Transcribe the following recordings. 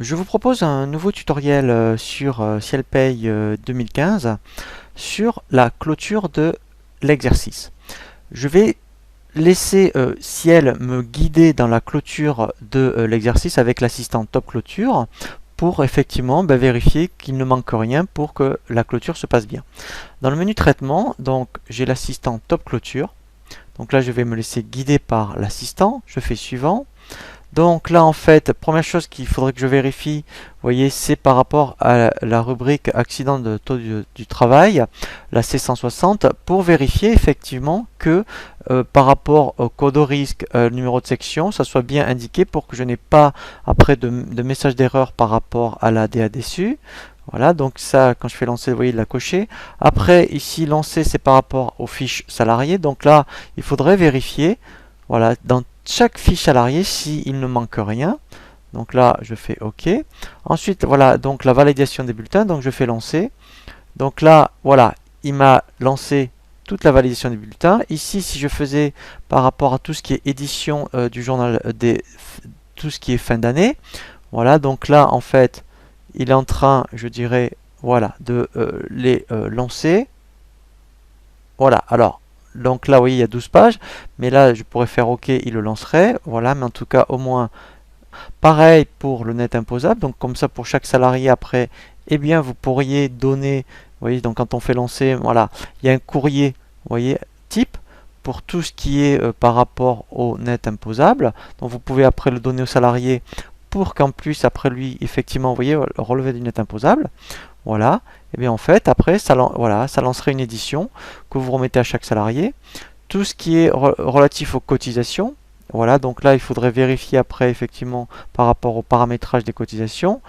Je vous propose un nouveau tutoriel sur CielPay 2015 sur la clôture de l'exercice. Je vais laisser Ciel me guider dans la clôture de l'exercice avec l'assistant Top Clôture pour effectivement vérifier qu'il ne manque rien pour que la clôture se passe bien. Dans le menu traitement, donc j'ai l'assistant Top Clôture. Donc là, je vais me laisser guider par l'assistant. Je fais suivant. Donc là, en fait, première chose qu'il faudrait que je vérifie, vous voyez, c'est par rapport à la rubrique accident de taux du travail, la C160, pour vérifier effectivement que par rapport au code au risque, numéro de section, ça soit bien indiqué pour que je n'ai pas après de message d'erreur par rapport à la DA-DSU. Voilà, donc ça, quand je fais lancer, vous voyez, il l'a coché. Après, ici, lancer, c'est par rapport aux fiches salariés. Donc là, il faudrait vérifier, voilà, dans chaque fiche salarié s'il ne manque rien. Donc là, je fais OK. Ensuite, voilà, donc la validation des bulletins. Donc je fais lancer. Donc là, voilà, il m'a lancé toute la validation des bulletins. Ici, si je faisais par rapport à tout ce qui est édition du journal, tout ce qui est fin d'année, voilà, donc là, en fait, il est en train, je dirais, voilà, de les lancer. Voilà, alors, donc là, vous voyez, il y a 12 pages, mais là, je pourrais faire OK, il le lancerait. Voilà, mais en tout cas, au moins, pareil pour le net imposable. Donc, comme ça, pour chaque salarié après, eh bien, vous pourriez donner, vous voyez, donc quand on fait lancer, voilà, il y a un courrier, vous voyez, type, pour tout ce qui est par rapport au net imposable. Donc, vous pouvez après le donner au salarié pour qu'en plus, après lui, effectivement, vous voyez, le relevé du net imposable. Voilà, et bien en fait, après, ça lancerait une édition que vous remettez à chaque salarié. Tout ce qui est relatif aux cotisations, voilà, donc là, il faudrait vérifier après, effectivement, par rapport au paramétrage des cotisations.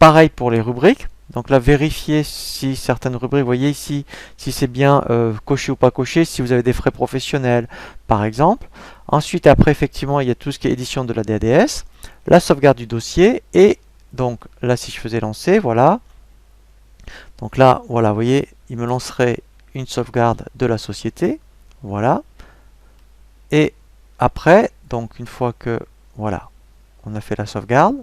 Pareil pour les rubriques. Donc là, vérifiez si certaines rubriques, vous voyez ici, si c'est bien coché ou pas coché, si vous avez des frais professionnels, par exemple. Ensuite, après, effectivement, il y a tout ce qui est édition de la DADS, la sauvegarde du dossier, et donc là, si je faisais lancer, voilà. Donc là, voilà, vous voyez, il me lancerait une sauvegarde de la société. Voilà. Et après, donc une fois que, voilà, on a fait la sauvegarde,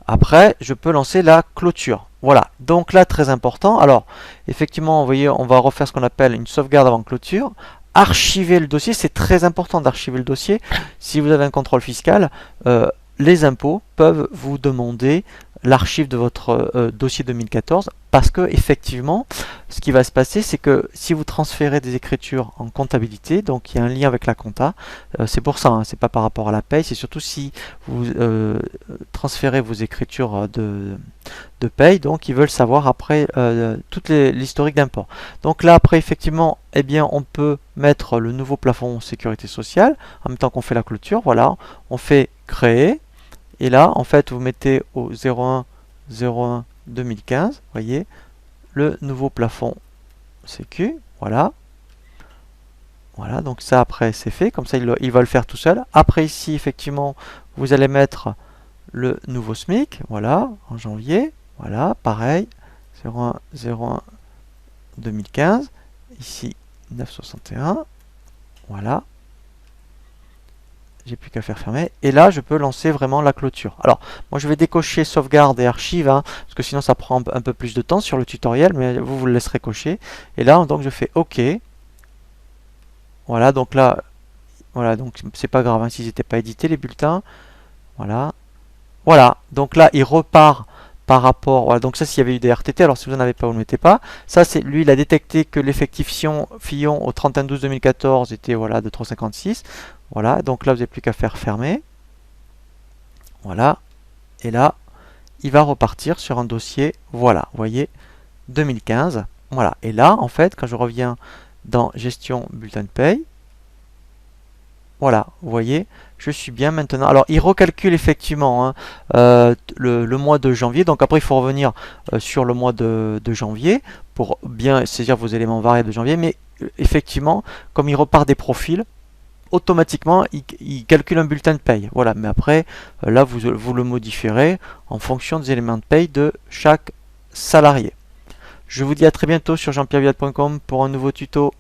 après, je peux lancer la clôture. Voilà. Donc là, très important. Alors, effectivement, vous voyez, on va refaire ce qu'on appelle une sauvegarde avant clôture. Archiver le dossier, c'est très important d'archiver le dossier. Si vous avez un contrôle fiscal, les impôts peuvent vous demander l'archive de votre dossier 2014 parce que effectivement ce qui va se passer c'est que si vous transférez des écritures en comptabilité, donc il y a un lien avec la compta, c'est pour ça, hein, c'est pas par rapport à la paye, c'est surtout si vous transférez vos écritures de paye, donc ils veulent savoir après toute l'historique d'import. Donc là après effectivement eh bien on peut mettre le nouveau plafond sécurité sociale en même temps qu'on fait la clôture. Voilà, on fait créer. Et là, en fait, vous mettez au 01 2015, voyez, le nouveau plafond sécu, voilà. Voilà, donc ça après c'est fait, comme ça il va le faire tout seul. Après ici, effectivement, vous allez mettre le nouveau SMIC, voilà, en janvier, voilà, pareil, 01 2015, ici 961, voilà. J'ai plus qu'à faire fermer. Et là, je peux lancer vraiment la clôture. Alors, moi, je vais décocher sauvegarde et archive, hein, parce que sinon, ça prend un peu plus de temps sur le tutoriel, mais vous le laisserez cocher. Et là, donc, je fais OK. Voilà, donc là, voilà, donc c'est pas grave, hein, s'ils n'étaient pas édités, les bulletins. Voilà. Voilà, donc là, il repart par rapport, voilà, donc ça s'il y avait eu des RTT, alors si vous n'en avez pas, vous ne le mettez pas. Ça, c'est lui, il a détecté que l'effectif Fillon au 31/12/2014 était voilà, de 3,56. Voilà, donc là, vous n'avez plus qu'à faire fermer. Voilà, et là, il va repartir sur un dossier, voilà, vous voyez, 2015. Voilà, et là, en fait, quand je reviens dans gestion bulletin de paye, voilà, vous voyez, je suis bien maintenant. Alors, il recalcule effectivement hein, le mois de janvier. Donc après, il faut revenir sur le mois de janvier pour bien saisir vos éléments variables de janvier. Mais effectivement, comme il repart des profils, automatiquement, il calcule un bulletin de paye. Voilà, mais après, là, vous le modifierez en fonction des éléments de paye de chaque salarié. Je vous dis à très bientôt sur jeanpierrevillard.com pour un nouveau tuto.